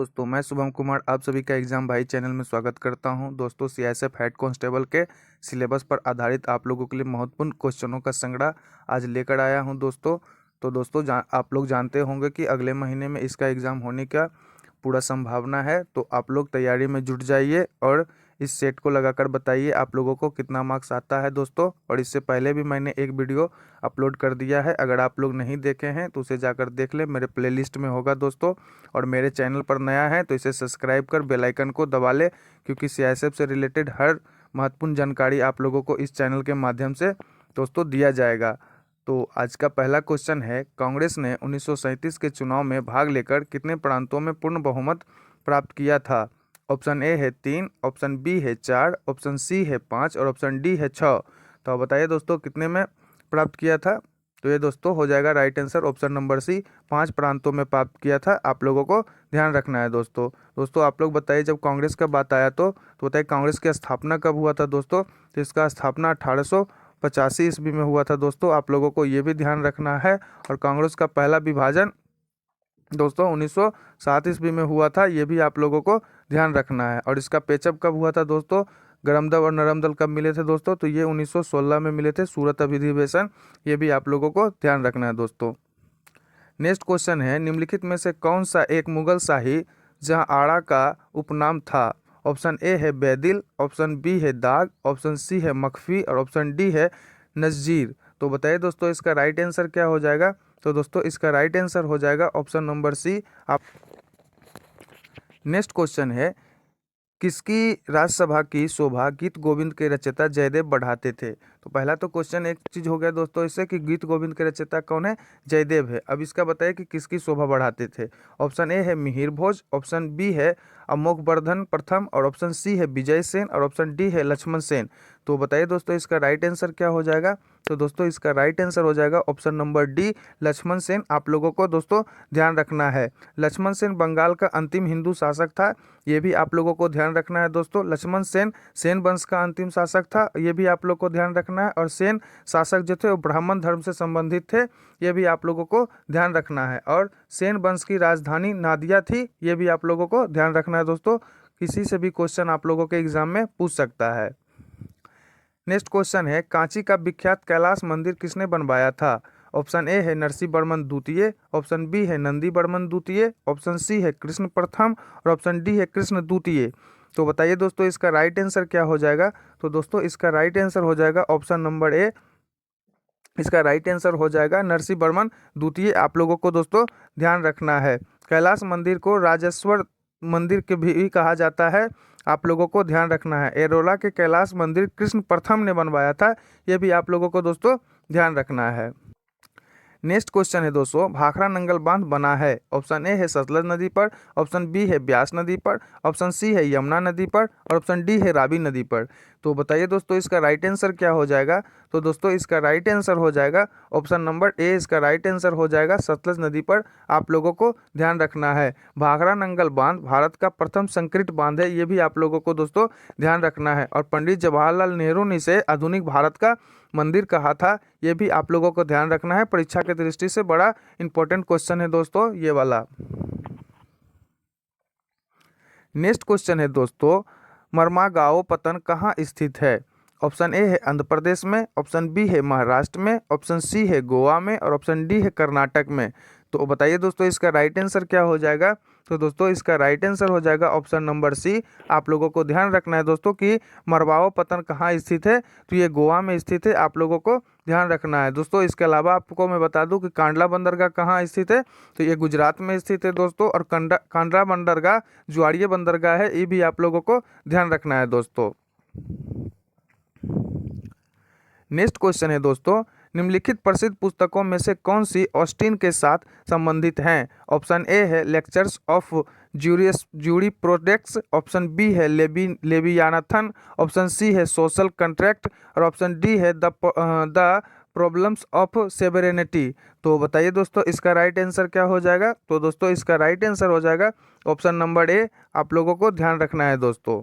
दोस्तों मैं शुभम कुमार आप सभी का एग्जाम भाई चैनल में स्वागत करता हूं। दोस्तों सीआईएसएफ हेड कांस्टेबल के सिलेबस पर आधारित आप लोगों के लिए महत्वपूर्ण क्वेश्चनों का संग्रह आज लेकर आया हूं दोस्तों। तो दोस्तों आप लोग जानते होंगे कि अगले महीने में इसका एग्ज़ाम होने का पूरा संभावना है, तो आप लोग तैयारी में जुट जाइए और इस सेट को लगाकर बताइए आप लोगों को कितना मार्क्स आता है दोस्तों। और इससे पहले भी मैंने एक वीडियो अपलोड कर दिया है, अगर आप लोग नहीं देखे हैं तो उसे जाकर देख लें, मेरे प्लेलिस्ट में होगा दोस्तों। और मेरे चैनल पर नया है तो इसे सब्सक्राइब कर बेल आइकन को दबा ले, क्योंकि सीआईएसएफ से रिलेटेड हर महत्वपूर्ण जानकारी आप लोगों को इस चैनल के माध्यम से दोस्तों दिया जाएगा। तो आज का पहला क्वेश्चन है, कांग्रेस ने 1937 के चुनाव में भाग लेकर कितने प्रांतों में पूर्ण बहुमत प्राप्त किया था? ऑप्शन ए है 3, ऑप्शन बी है 4, ऑप्शन सी है 5 और ऑप्शन डी है 6। तो बताइए दोस्तों कितने में प्राप्त किया था? तो ये दोस्तों हो जाएगा right answer option number C, 5 प्रांतों में प्राप्त किया था। आप लोगों को ध्यान रखना है दोस्तों आप लोग बताइए, जब कांग्रेस का बात आया तो बताइए कांग्रेस की स्थापना कब हुआ था दोस्तों? तो इसका स्थापना 1885 ईस्वी में हुआ था दोस्तों, आप लोगों को ये भी ध्यान रखना है। और कांग्रेस का पहला विभाजन दोस्तों 1907 ईस्वी में हुआ था, ये भी आप लोगों को ध्यान रखना है। और इसका पेचअप कब हुआ था दोस्तों? गरम दल और नरम दल कब मिले थे दोस्तों? तो ये 1916 में मिले थे, सूरत अधिवेशन, ये भी आप लोगों को ध्यान रखना है दोस्तों। नेक्स्ट क्वेश्चन है, निम्नलिखित में से कौन सा एक मुगल शाही जहां आड़ा का उपनाम था? ऑप्शन ए है बैदिल, ऑप्शन बी है दाग, ऑप्शन सी है मखफी और ऑप्शन डी है नज़ीर। तो बताइए दोस्तों इसका राइट आंसर क्या हो जाएगा? तो दोस्तों इसका राइट आंसर हो जाएगा ऑप्शन नंबर सी। आप नेक्स्ट क्वेश्चन है, किसकी राज्यसभा की शोभा गीत गोविंद के रचयिता जयदेव बढ़ाते थे? तो पहला तो क्वेश्चन एक चीज हो गया दोस्तों इससे कि गीत गोविंद के रचयिता कौन है? जयदेव है। अब इसका बताइए कि किसकी शोभा बढ़ाते थे। ऑप्शन ए है मिहिर भोज, ऑप्शन बी है अमोघवर्धन प्रथम और ऑप्शन सी है विजय सेन और ऑप्शन डी है लक्ष्मण सेन। तो बताइए दोस्तों इसका राइट आंसर क्या हो जाएगा? तो दोस्तों इसका राइट आंसर हो जाएगा option number D, Lakshman Sen. आप लोगों को दोस्तों ध्यान रखना है, लक्ष्मण सेन बंगाल का अंतिम हिंदू शासक था, ये भी आप लोगों को ध्यान रखना है दोस्तों। लक्ष्मण सेन सेन वंश का अंतिम शासक था, ये भी आप लोग को ध्यान रखना है। और सेन शासक जो थे वो ब्राह्मण धर्म से संबंधित थे, ये भी आप लोगों को ध्यान रखना है। और सेन वंश की राजधानी नादिया थी, ये भी आप लोगों को ध्यान रखना है दोस्तों। किसी से भी क्वेश्चन आप लोगों के एग्जाम में पूछ सकता है। नेक्स्ट क्वेश्चन है, कांची का विख्यात कैलाश मंदिर किसने बनवाया था? ऑप्शन ए है नरसिंह वर्मन द्वितीय, ऑप्शन बी है नंदी वर्मन द्वितीय, ऑप्शन सी है कृष्ण प्रथम और ऑप्शन डी है कृष्ण द्वितीय। तो बताइए दोस्तों इसका राइट आंसर क्या हो जाएगा? तो दोस्तों इसका राइट आंसर हो जाएगा ऑप्शन नंबर ए, इसका राइट आंसर हो जाएगा नरसिंह वर्मन द्वितीय। आप लोगों को दोस्तों ध्यान रखना है, कैलाश मंदिर को राजेश्वर मंदिर के भी कहा जाता है, आप लोगों को ध्यान रखना है। एरोला के कैलाश मंदिर कृष्ण प्रथम ने बनवाया था, ये भी आप लोगों को दोस्तों ध्यान रखना है। नेक्स्ट क्वेश्चन है दोस्तों, भाखड़ा नंगल बांध बना है? ऑप्शन ए है सतलज नदी पर, ऑप्शन बी है ब्यास नदी पर, ऑप्शन सी है यमुना नदी पर और ऑप्शन डी है रावी नदी पर। तो बताइए दोस्तों इसका राइट आंसर क्या हो जाएगा? तो दोस्तों इसका राइट आंसर हो जाएगा ऑप्शन नंबर ए, इसका राइट आंसर हो जाएगा सतलज नदी पर। आप लोगों को ध्यान रखना है, भाखड़ा नंगल बांध भारत का प्रथम संक्रीट बांध है, ये भी आप लोगों को दोस्तों ध्यान रखना है। और पंडित जवाहरलाल नेहरू ने इसे आधुनिक भारत का मंदिर कहा था, ये भी आप लोगों को ध्यान रखना है। परीक्षा की दृष्टि से बड़ा इंपॉर्टेंट क्वेश्चन है दोस्तों ये वाला। नेक्स्ट क्वेश्चन है दोस्तों, मरमागांव पत्तन कहाँ स्थित है? ऑप्शन ए है आंध्र प्रदेश में, ऑप्शन बी है महाराष्ट्र में, ऑप्शन सी है गोवा में और ऑप्शन डी है कर्नाटक में। तो बताइए दोस्तों इसका राइट आंसर क्या हो जाएगा? तो दोस्तों इसका राइट आंसर हो जाएगा ऑप्शन नंबर सी। आप लोगों को ध्यान रखना है दोस्तों कि मरवाओ पत्तन कहाँ स्थित है, तो ये गोवा में स्थित है, आप लोगों को ध्यान रखना है दोस्तों। इसके अलावा आपको मैं बता दूं कि कांडला बंदरगाह कहाँ स्थित है, तो ये गुजरात में स्थित है दोस्तों। और कांडला बंदरगाह ज्वारीय बंदरगाह है, ये भी आप लोगों को ध्यान रखना है दोस्तों। नेक्स्ट क्वेश्चन है दोस्तों, निम्नलिखित प्रसिद्ध पुस्तकों में से कौन सी ऑस्टिन के साथ संबंधित हैं? ऑप्शन ए है lectures of jury protects, option B है लेवियानाथन, ऑप्शन सी है सोशल कॉन्ट्रैक्ट और ऑप्शन डी है द प्रॉब्लम्स ऑफ सेवरेनिटी। तो बताइए दोस्तों इसका राइट आंसर क्या हो जाएगा? तो दोस्तों इसका राइट आंसर हो जाएगा ऑप्शन नंबर ए, आप लोगों को ध्यान रखना है दोस्तों।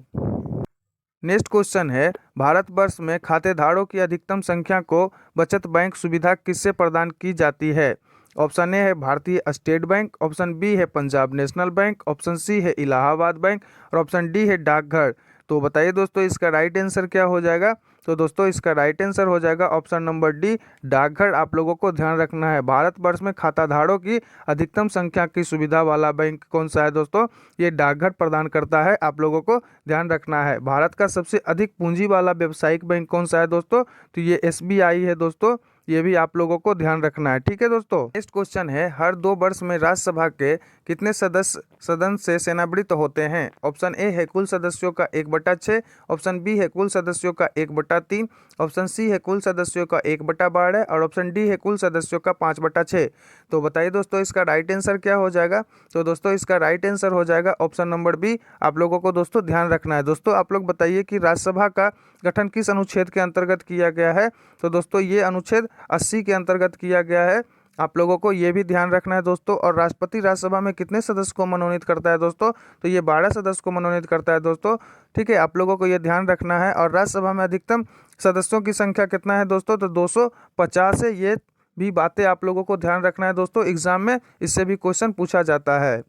नेक्स्ट क्वेश्चन है, भारतवर्ष में खातेदारों की अधिकतम संख्या को बचत बैंक सुविधा किससे प्रदान की जाती है? ऑप्शन ए है भारतीय स्टेट बैंक, ऑप्शन बी है Punjab National Bank, option C है इलाहाबाद बैंक और ऑप्शन डी है डाकघर। तो बताइए दोस्तों इसका राइट आंसर क्या हो जाएगा। तो दोस्तों इसका राइट आंसर हो जाएगा ऑप्शन नंबर डी डाकघर। आप लोगों को ध्यान रखना है भारतवर्ष में खाताधारकों की अधिकतम संख्या की सुविधा वाला बैंक कौन सा है दोस्तों, ये डाकघर प्रदान करता है। आप लोगों को ध्यान रखना है भारत का सबसे अधिक पूंजी वाला व्यावसायिक बैंक कौन सा है दोस्तों, तो ये एसबीआई है दोस्तों, ये भी आप लोगों को ध्यान रखना है। ठीक है दोस्तों, नेक्स्ट क्वेश्चन है हर 2 वर्ष में राज्यसभा के कितने सदस्य सदन से सेवानिवृत्त होते हैं। ऑप्शन ए है कुल सदस्यों का 1/6, ऑप्शन बी है कुल सदस्यों का 1/3, ऑप्शन सी है कुल सदस्यों का 1/12 और ऑप्शन डी है कुल सदस्यों का 5/6। तो बताइए दोस्तों इसका राइट आंसर क्या हो जाएगा। तो दोस्तों इसका राइट आंसर हो जाएगा ऑप्शन नंबर बी। आप लोगों को दोस्तों ध्यान रखना है। दोस्तों आप लोग बताइए कि राज्यसभा का गठन किस अनुच्छेद के अंतर्गत किया गया है। तो दोस्तों ये अनुच्छेद 80 के अंतर्गत किया गया है। आप लोगों को ये भी ध्यान रखना है दोस्तों। और राष्ट्रपति राज्यसभा में कितने सदस्य को मनोनीत करता है दोस्तों, तो ये 12 सदस्य को मनोनीत करता है दोस्तों। ठीक है, आप लोगों को ये ध्यान रखना है। और राज्यसभा में अधिकतम सदस्यों की संख्या कितना है दोस्तों, तो 250 है। ये भी बातें आप लोगों को ध्यान रखना है दोस्तों, एग्जाम में इससे भी क्वेश्चन पूछा जाता है।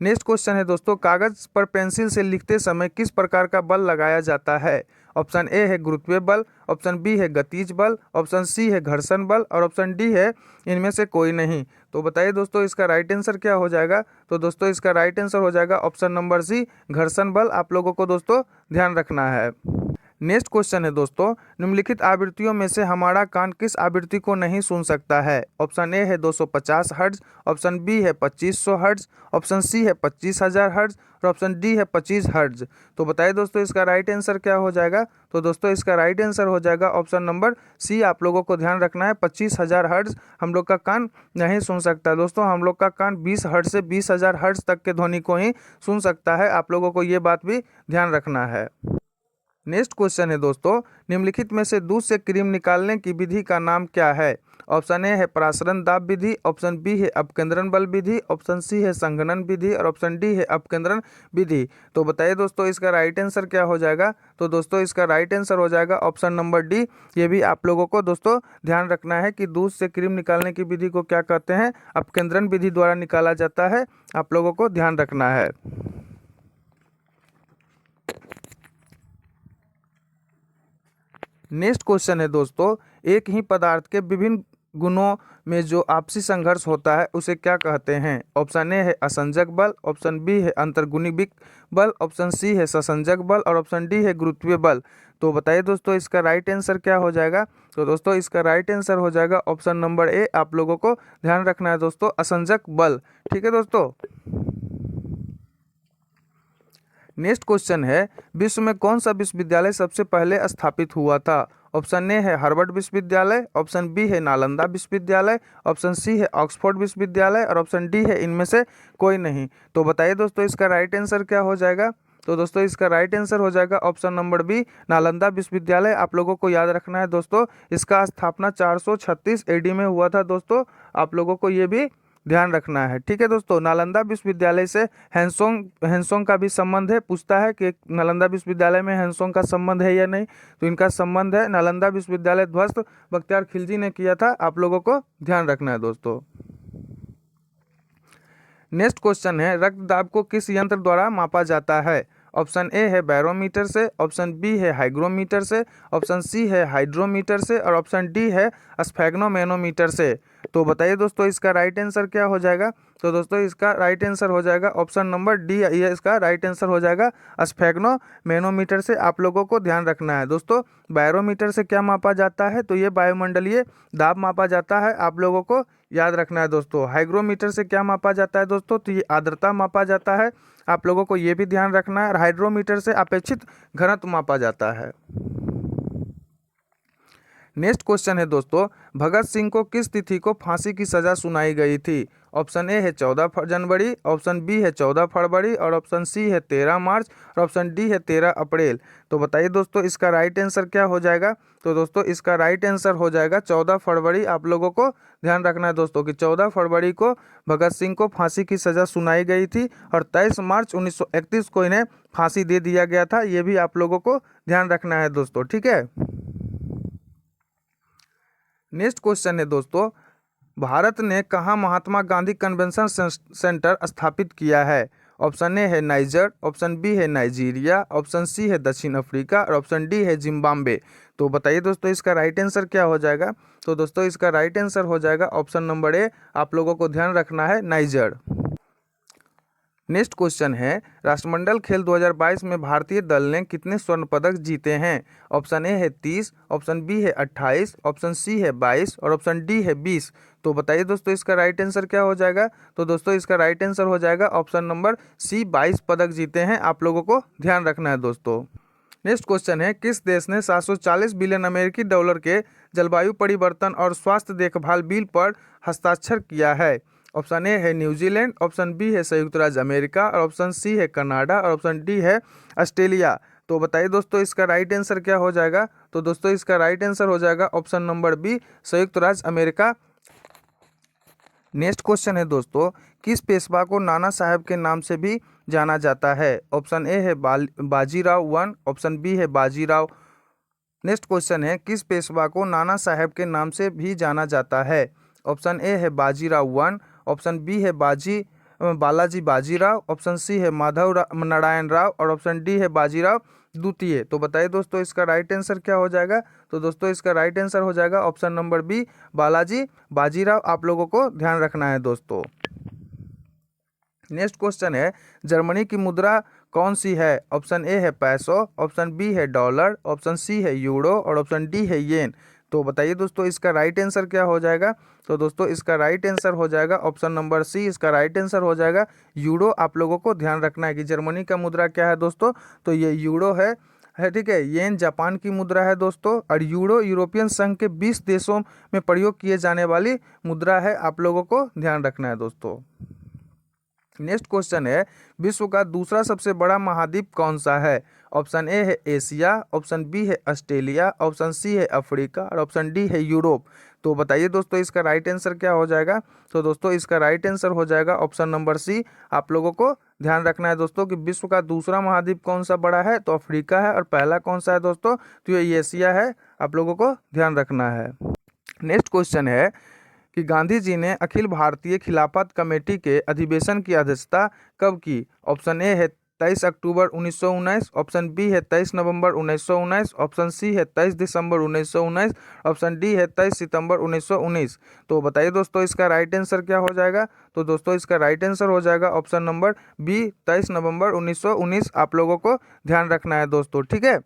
नेक्स्ट क्वेश्चन है दोस्तों कागज पर पेंसिल से लिखते समय किस प्रकार का बल लगाया जाता है। ऑप्शन ए है गुरुत्वीय बल, ऑप्शन बी है गतिज बल, ऑप्शन सी है घर्षण बल और ऑप्शन डी है इनमें से कोई नहीं। तो बताइए दोस्तों इसका राइट आंसर क्या हो जाएगा। तो दोस्तों इसका राइट आंसर हो जाएगा ऑप्शन नंबर सी घर्षण बल। आप लोगों को दोस्तों ध्यान रखना है। नेक्स्ट क्वेश्चन है दोस्तों निम्नलिखित आवृत्तियों में से हमारा कान किस आवृत्ति को नहीं सुन सकता है। ऑप्शन ए है 250 हर्ट्ज, ऑप्शन बी है 2500 हर्ट्ज, ऑप्शन सी है 25,000 हर्ट्ज और ऑप्शन डी है 25 हर्ट्ज। तो बताइए दोस्तों इसका राइट आंसर क्या हो जाएगा। तो दोस्तों इसका राइट आंसर हो जाएगा ऑप्शन नंबर सी। आप लोगों को ध्यान रखना है 25,000 हर्ट्ज हम लोग का कान नहीं सुन सकता दोस्तों। हम लोग का कान 20 हर्ट्ज से 20,000 हर्ट्ज तक के ध्वनि को ही सुन सकता है। आप लोगों को ये बात भी ध्यान रखना है। नेक्स्ट क्वेश्चन है दोस्तों निम्नलिखित में से दूध से क्रीम निकालने की विधि का नाम क्या है। ऑप्शन ए है परासरण दाब विधि, ऑप्शन बी है अपकेंद्रण बल विधि, ऑप्शन सी है संघनन विधि और ऑप्शन डी है अपकेंद्रण विधि। तो बताइए दोस्तों इसका राइट आंसर क्या हो जाएगा। तो दोस्तों इसका राइट आंसर हो जाएगा ऑप्शन नंबर डी। ये भी आप लोगों को दोस्तों ध्यान रखना है कि दूध से क्रीम निकालने की विधि को क्या कहते हैं, अपकेंद्रण विधि द्वारा निकाला जाता है। आप लोगों को ध्यान रखना है। नेक्स्ट क्वेश्चन है दोस्तों एक ही पदार्थ के विभिन्न गुणों में जो आपसी संघर्ष होता है उसे क्या कहते हैं। ऑप्शन ए है असंजक बल, ऑप्शन बी है अंतर्गुणिक बल, ऑप्शन सी है ससंजक बल और ऑप्शन डी है गुरुत्वीय बल। तो बताइए दोस्तों इसका राइट आंसर क्या हो जाएगा। तो दोस्तों इसका राइट आंसर हो जाएगा ऑप्शन नंबर ए। आप लोगों को ध्यान रखना है दोस्तों असंजक बल। ठीक है दोस्तों, नेक्स्ट क्वेश्चन है विश्व में कौन सा विश्वविद्यालय सबसे पहले स्थापित हुआ था। ऑप्शन ए है हार्वर्ड विश्वविद्यालय, ऑप्शन बी है नालंदा विश्वविद्यालय, ऑप्शन सी है ऑक्सफोर्ड विश्वविद्यालय और ऑप्शन डी है इनमें से कोई नहीं। तो बताइए दोस्तों इसका राइट आंसर क्या हो जाएगा। तो दोस्तों इसका राइट आंसर हो जाएगा ऑप्शन नंबर बी नालंदा विश्वविद्यालय। आप लोगों को याद रखना है दोस्तों इसका स्थापना 436 एडी में हुआ था दोस्तों। आप लोगों को ये भी ध्यान रखना है। ठीक है दोस्तों, नालंदा विश्वविद्यालय से हैंसोंग का भी संबंध है। पूछता है कि नालंदा विश्वविद्यालय में हैंसोंग का संबंध है या नहीं, तो इनका संबंध है। नालंदा विश्वविद्यालय ध्वस्त बख्तियार खिलजी ने किया था। आप लोगों को ध्यान रखना है दोस्तों। नेक्स्ट क्वेश्चन है रक्तदाब को किस यंत्र द्वारा मापा जाता है। ऑप्शन ए है बैरोमीटर से, ऑप्शन बी है हाइग्रोमीटर से, ऑप्शन सी है हाइड्रोमीटर से और ऑप्शन डी है स्फेग्नोमेनोमीटर से। तो बताइए दोस्तों इसका राइट आंसर क्या हो जाएगा। तो दोस्तों इसका राइट आंसर हो जाएगा ऑप्शन नंबर डी। ये इसका राइट आंसर हो जाएगा स्फेग्नोमेनोमीटर से। आप लोगों को ध्यान रखना है दोस्तों बैरोमीटर से क्या मापा जाता है, तो ये वायुमंडलीय दाब मापा जाता है। आप लोगों को याद रखना है दोस्तों। हाइग्रोमीटर से क्या मापा जाता है दोस्तों, तो ये आर्द्रता मापा जाता है। आप लोगों को ये भी ध्यान रखना है। हाइड्रोमीटर से अपेक्षित घनत्व मापा जाता है। नेक्स्ट क्वेश्चन है दोस्तों भगत सिंह को किस तिथि को फांसी की सजा सुनाई गई थी। ऑप्शन ए है 14 जनवरी, ऑप्शन बी है 14 फरवरी और ऑप्शन सी है 13 मार्च और ऑप्शन डी है 13 अप्रैल। तो बताइए दोस्तों इसका राइट आंसर क्या हो जाएगा। तो दोस्तों इसका राइट आंसर हो जाएगा 14 फरवरी। आप लोगों को ध्यान रखना है दोस्तों कि 14 फरवरी को भगत सिंह को फांसी की सजा सुनाई गई थी और 23 मार्च 1931 को इन्हें फांसी दे दिया गया था। ये भी आप लोगों को ध्यान रखना है दोस्तों। ठीक है, नेक्स्ट क्वेश्चन है दोस्तों भारत ने कहाँ महात्मा गांधी कन्वेंशन सेंटर स्थापित किया है? ऑप्शन ए है नाइजर, ऑप्शन बी है नाइजीरिया, ऑप्शन सी है दक्षिण अफ्रीका और ऑप्शन डी है जिम्बाब्वे। तो बताइए दोस्तों इसका राइट आंसर क्या हो जाएगा? तो दोस्तों इसका राइट आंसर हो जाएगा ऑप्शन नंबर ए। आप लोगों को ध्यान रखना है नाइजर। नेक्स्ट क्वेश्चन है, राष्ट्रमंडल खेल 2022 में भारतीय दल ने कितने स्वर्ण पदक जीते हैं? ऑप्शन ए है 30, ऑप्शन बी है 28, ऑप्शन सी है 22 और ऑप्शन डी है 20। तो बताइए दोस्तों इसका राइट आंसर क्या हो जाएगा? तो दोस्तों इसका राइट आंसर हो जाएगा ऑप्शन नंबर सी, 22 पदक जीते हैं। आप लोगों को ध्यान रखना है दोस्तों। नेक्स्ट क्वेश्चन है, किस देश ने 740 बिलियन अमेरिकी डॉलर के जलवायु परिवर्तन और स्वास्थ्य देखभाल बिल पर हस्ताक्षर किया है? ऑप्शन ए है न्यूजीलैंड, ऑप्शन बी है संयुक्त राज्य अमेरिका और ऑप्शन सी है कनाडा और ऑप्शन डी है ऑस्ट्रेलिया। तो बताइए दोस्तों इसका राइट आंसर क्या हो जाएगा? तो दोस्तों इसका राइट आंसर हो जाएगा ऑप्शन नंबर बी, संयुक्त राज्य अमेरिका। नेक्स्ट क्वेश्चन है दोस्तों, किस पेशवा को नाना साहब के नाम से भी जाना जाता है? ऑप्शन ए है बाजीराव 1, ऑप्शन बी है बाजीराव। नेक्स्ट क्वेश्चन है, किस पेशवा को नाना साहब के नाम से भी जाना जाता है? ऑप्शन ए है बाजीराव 1, ऑप्शन बी है बालाजी बाजीराव, ऑप्शन सी है माधव नारायण राव और ऑप्शन डी है बाजीराव द्वितीय। तो बताइए दोस्तों इसका राइट आंसर क्या हो जाएगा? तो दोस्तों इसका राइट आंसर हो जाएगा option number B, Balaji Bajirao. आप लोगों को ध्यान रखना है दोस्तों। नेक्स्ट क्वेश्चन है, जर्मनी की मुद्रा कौन सी है? ऑप्शन ए है पैसो, ऑप्शन बी है डॉलर, ऑप्शन सी है यूरो और ऑप्शन डी है येन। तो बताइए दोस्तों इसका राइट आंसर क्या हो जाएगा? तो दोस्तों इसका राइट आंसर हो जाएगा ऑप्शन नंबर सी, इसका राइट आंसर हो जाएगा यूरो। आप लोगों को ध्यान रखना है कि जर्मनी का मुद्रा क्या है दोस्तों? तो ये यूरो है ठीक है। येन जापान की मुद्रा है दोस्तों और यूरो यूरोपियन संघ के 20 देशों में प्रयोग किए जाने वाली मुद्रा है। आप लोगों को ध्यान रखना है दोस्तों। नेक्स्ट क्वेश्चन है, विश्व का दूसरा सबसे बड़ा महाद्वीप कौन सा है? ऑप्शन ए है एशिया, ऑप्शन बी है ऑस्ट्रेलिया, ऑप्शन सी है अफ्रीका और ऑप्शन डी है यूरोप। तो बताइए दोस्तों इसका राइट आंसर क्या हो जाएगा? तो दोस्तों इसका राइट आंसर हो जाएगा ऑप्शन नंबर सी। आप लोगों को ध्यान रखना है दोस्तों कि विश्व का दूसरा महाद्वीप कौन सा बड़ा है? तो अफ्रीका है और पहला कौन सा है दोस्तों? तो ये एशिया है। आप लोगों को ध्यान रखना है। नेक्स्ट क्वेश्चन है कि गांधी जी ने अखिल भारतीय खिलाफत कमेटी के अधिवेशन की अध्यक्षता कब की? ऑप्शन ए है 23 अक्टूबर 1919, ऑप्शन बी है 23 नवंबर 1919, ऑप्शन सी है 23 दिसंबर 1919, ऑप्शन डी है 23 सितंबर 1919। तो बताइए दोस्तों इसका राइट आंसर क्या हो जाएगा? तो दोस्तों इसका राइट आंसर हो जाएगा ऑप्शन नंबर बी, 23 नवंबर 1919। आप लोगों को ध्यान रखना है दोस्तों, ठीक है।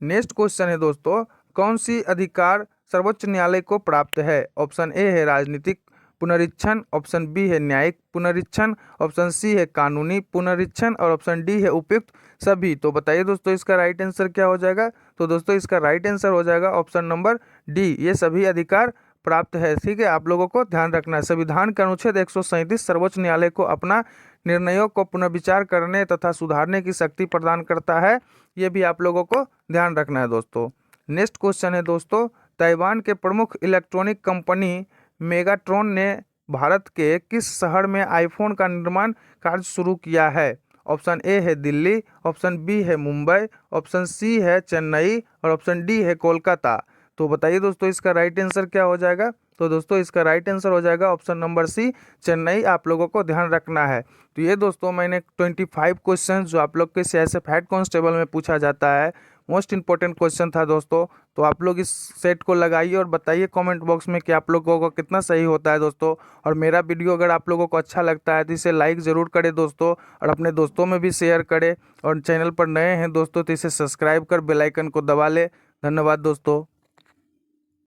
नेक्स्ट क्वेश्चन है दोस्तों, कौन सी अधिकार सर्वोच्च न्यायालय को प्राप्त है? ऑप्शन ए है राजनीतिक पुनरीक्षण, ऑप्शन बी है न्यायिक पुनरीक्षण, ऑप्शन सी है कानूनी पुनरीक्षण और ऑप्शन डी है उपयुक्त सभी। तो बताइए दोस्तों इसका राइट आंसर क्या हो जाएगा? तो दोस्तों इसका राइट आंसर हो जाएगा ऑप्शन नंबर डी, ये सभी अधिकार प्राप्त है, ठीक है। आप लोगों को ध्यान रखना है। संविधान के अनुच्छेद 137 सर्वोच्च न्यायालय को अपना निर्णयों को पुनर्विचार करने तथा सुधारने की शक्ति प्रदान करता है। ये भी आप लोगों को ध्यान रखना है दोस्तों। नेक्स्ट क्वेश्चन है दोस्तों, ताइवान के प्रमुख इलेक्ट्रॉनिक कंपनी मेगाट्रॉन ने भारत के किस शहर में आईफोन का निर्माण कार्य शुरू किया है? ऑप्शन ए है दिल्ली, ऑप्शन बी है मुंबई, ऑप्शन सी है चेन्नई और ऑप्शन डी है कोलकाता। तो बताइए दोस्तों इसका राइट आंसर क्या हो जाएगा? तो दोस्तों इसका राइट आंसर हो जाएगा ऑप्शन नंबर सी, चेन्नई। आप लोगों को ध्यान रखना है। तो ये दोस्तों मैंने 25 क्वेश्चन जो आप लोग के सीआईएसएफ हेड कांस्टेबल में पूछा जाता है, मोस्ट इंपॉर्टेंट क्वेश्चन था दोस्तों। तो आप लोग इस सेट को लगाइए और बताइए कमेंट बॉक्स में कि आप लोगों को कितना सही होता है दोस्तों। और मेरा वीडियो अगर आप लोगों को अच्छा लगता है तो इसे लाइक ज़रूर करें दोस्तों और अपने दोस्तों में भी शेयर करें। और चैनल पर नए हैं दोस्तों तो इसे सब्सक्राइब कर बेल आइकन को दबा ले। धन्यवाद दोस्तों।